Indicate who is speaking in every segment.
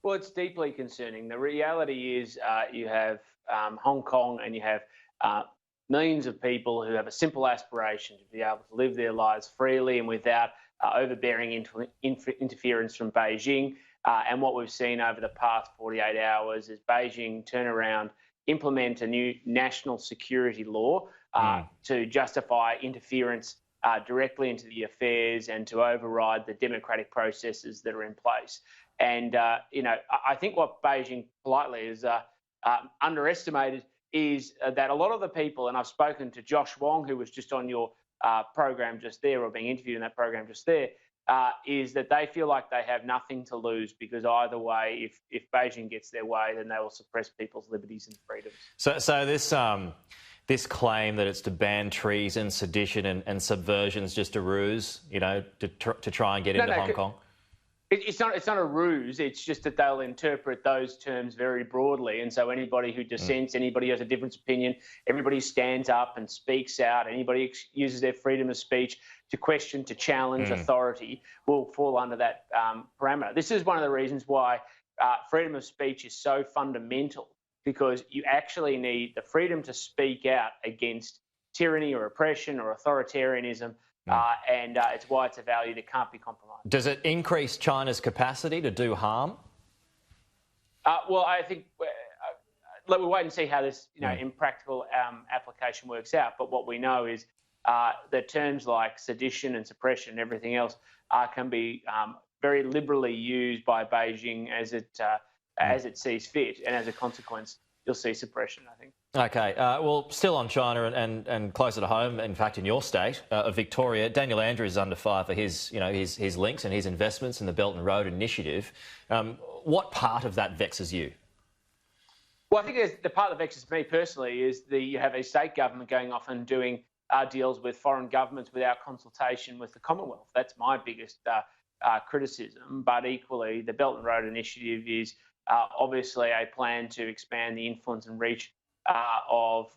Speaker 1: Well, it's deeply concerning. The reality is you have Hong Kong and you have uh, millions of people who have a simple aspiration to be able to live their lives freely and without overbearing interference from Beijing. And what we've seen over the past 48 hours is Beijing turn around, implement a new national security law to justify interference directly into the affairs and to override the democratic processes that are in place. And, I think what Beijing politely has underestimated is that a lot of the people, and I've spoken to Josh Wong, who was just on your program just there, or being interviewed in that program just there, is that they feel like they have nothing to lose because either way, if Beijing gets their way, then they will suppress people's liberties and freedoms.
Speaker 2: So this claim that it's to ban treason, sedition and subversion is just a ruse, to try and get into Hong Kong?
Speaker 1: It's not a ruse. It's just that they'll interpret those terms very broadly. And so anybody who dissents, anybody who has a different opinion, everybody stands up and speaks out, anybody uses their freedom of speech to question, to challenge authority will fall under that parameter. This is one of the reasons why freedom of speech is so fundamental, because you actually need the freedom to speak out against tyranny or oppression or authoritarianism. And it's why it's a value that can't be compromised.
Speaker 2: Does it increase China's capacity to do harm?
Speaker 1: Well, I think let me wait and see how this, in practical application works out. But what we know is that terms like sedition and suppression and everything else can be very liberally used by Beijing as it sees fit, and as a consequence, you'll see suppression, I think.
Speaker 2: Okay, well, still on China and closer to home, in fact, in your state of Victoria, Daniel Andrews is under fire for his links and his investments in the Belt and Road Initiative. What part of that vexes you?
Speaker 1: Well, I think the part that vexes me personally is you have a state government going off and doing deals with foreign governments without consultation with the Commonwealth. That's my biggest criticism. But equally, the Belt and Road Initiative is obviously a plan to expand the influence and reach of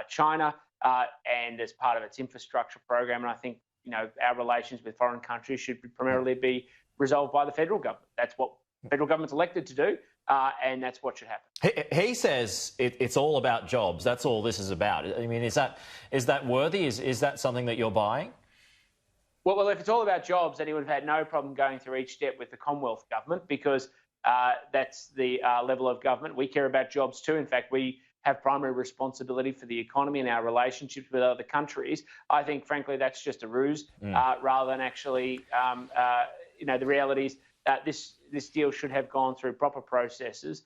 Speaker 1: China, and as part of its infrastructure program. And I think, our relations with foreign countries should primarily be resolved by the federal government. That's what the federal government's elected to do, and that's what should happen.
Speaker 2: He says it's all about jobs. That's all this is about. I mean, is that worthy? Is that something that you're buying?
Speaker 1: Well, if it's all about jobs, then he would have had no problem going through each step with the Commonwealth government, because that's the level of government. We care about jobs too. In fact, we have primary responsibility for the economy and our relationships with other countries. I think, frankly, that's just a ruse rather than actually, the reality is that this deal should have gone through proper processes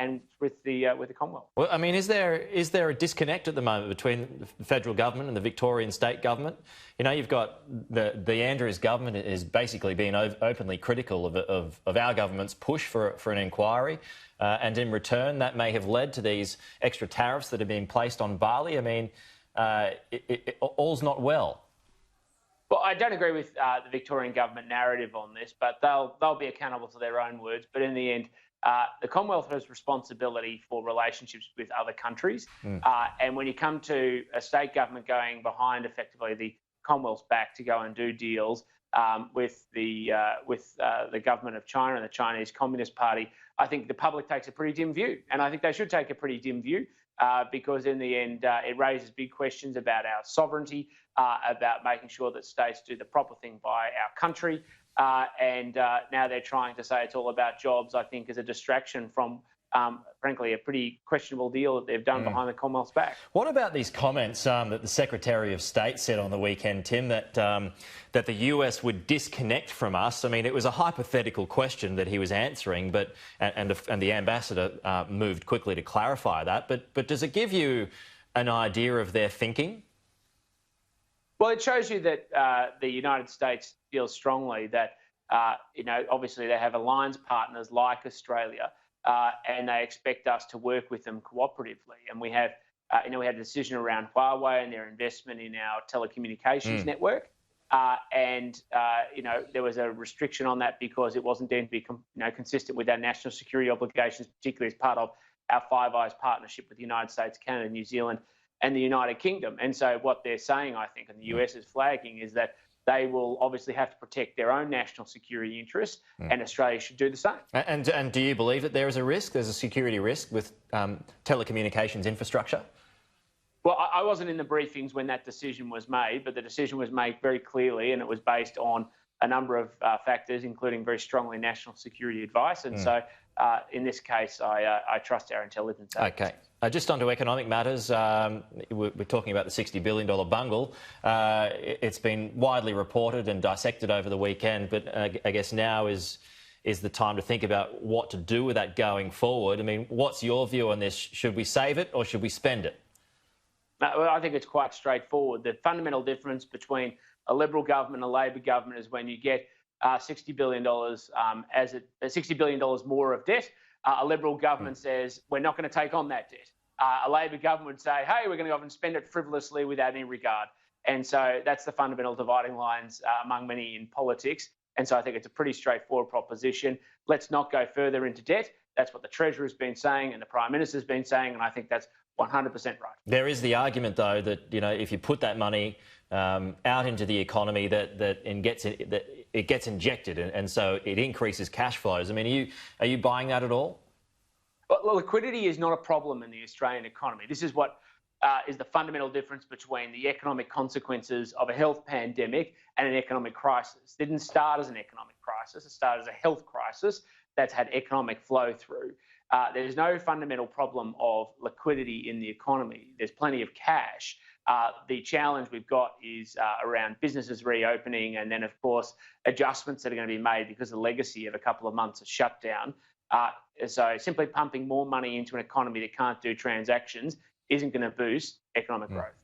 Speaker 1: and with the Commonwealth.
Speaker 2: Well, I mean, is there a disconnect at the moment between the federal government and the Victorian state government? You've got the Andrews government is basically being openly critical of our government's push for an inquiry, and in return, that may have led to these extra tariffs that are being placed on barley. I mean, all's not well.
Speaker 1: Well, I don't agree with the Victorian government narrative on this, but they'll be accountable for their own words. But in the end, the Commonwealth has responsibility for relationships with other countries. And when you come to a state government going behind effectively the Commonwealth's back to go and do deals with the government of China and the Chinese Communist Party, I think the public takes a pretty dim view. And I think they should take a pretty dim view because in the end, it raises big questions about our sovereignty, about making sure that states do the proper thing by our country. And now they're trying to say it's all about jobs, I think, is a distraction from, frankly, a pretty questionable deal that they've done behind the Commonwealth's back.
Speaker 2: What about these comments that the Secretary of State said on the weekend, Tim, that the US would disconnect from us? I mean, it was a hypothetical question that he was answering, but and the ambassador moved quickly to clarify that. But does it give you an idea of their thinking?
Speaker 1: Well, it shows you that the United States feels strongly that, obviously they have alliance partners like Australia, and they expect us to work with them cooperatively. And we have, we had a decision around Huawei and their investment in our telecommunications network. There was a restriction on that because it wasn't deemed to be consistent with our national security obligations, particularly as part of our Five Eyes partnership with the United States, Canada, New Zealand, and the United Kingdom. And so what they're saying, I think, and the US is flagging, is that they will obviously have to protect their own national security interests, and Australia should do the same.
Speaker 2: And do you believe that there is a risk? There's a security risk with telecommunications infrastructure?
Speaker 1: Well, I wasn't in the briefings when that decision was made, but the decision was made very clearly, and it was based on a number of factors, including very strongly national security advice. And so in this case, I trust our intelligence agencies.
Speaker 2: Okay. Just on to economic matters, we're talking about the $60 billion bungle. It's been widely reported and dissected over the weekend, but I guess now is the time to think about what to do with that going forward. I mean, what's your view on this? Should we save it or should we spend it?
Speaker 1: Well, I think it's quite straightforward. The fundamental difference between a Liberal government and a Labor government is when you get $60 billion $60 billion more of debt. A Liberal government says, we're not going to take on that debt. A Labor government would say, hey, we're going to go off and spend it frivolously without any regard. And so that's the fundamental dividing lines among many in politics. And so I think it's a pretty straightforward proposition. Let's not go further into debt. That's what the Treasurer has been saying and the Prime Minister's been saying, and I think that's 100% right.
Speaker 2: There is the argument, though, that if you put that money out into the economy, that it gets injected, and so it increases cash flows. I mean, are you buying that at all?
Speaker 1: Well, liquidity is not a problem in the Australian economy. This is what is the fundamental difference between the economic consequences of a health pandemic and an economic crisis. It didn't start as an economic crisis. It started as a health crisis that's had economic flow through. There's no fundamental problem of liquidity in the economy. There's plenty of cash. The challenge we've got is around businesses reopening, and then, of course, adjustments that are going to be made because of the legacy of a couple of months of shutdown. So simply pumping more money into an economy that can't do transactions isn't going to boost economic growth.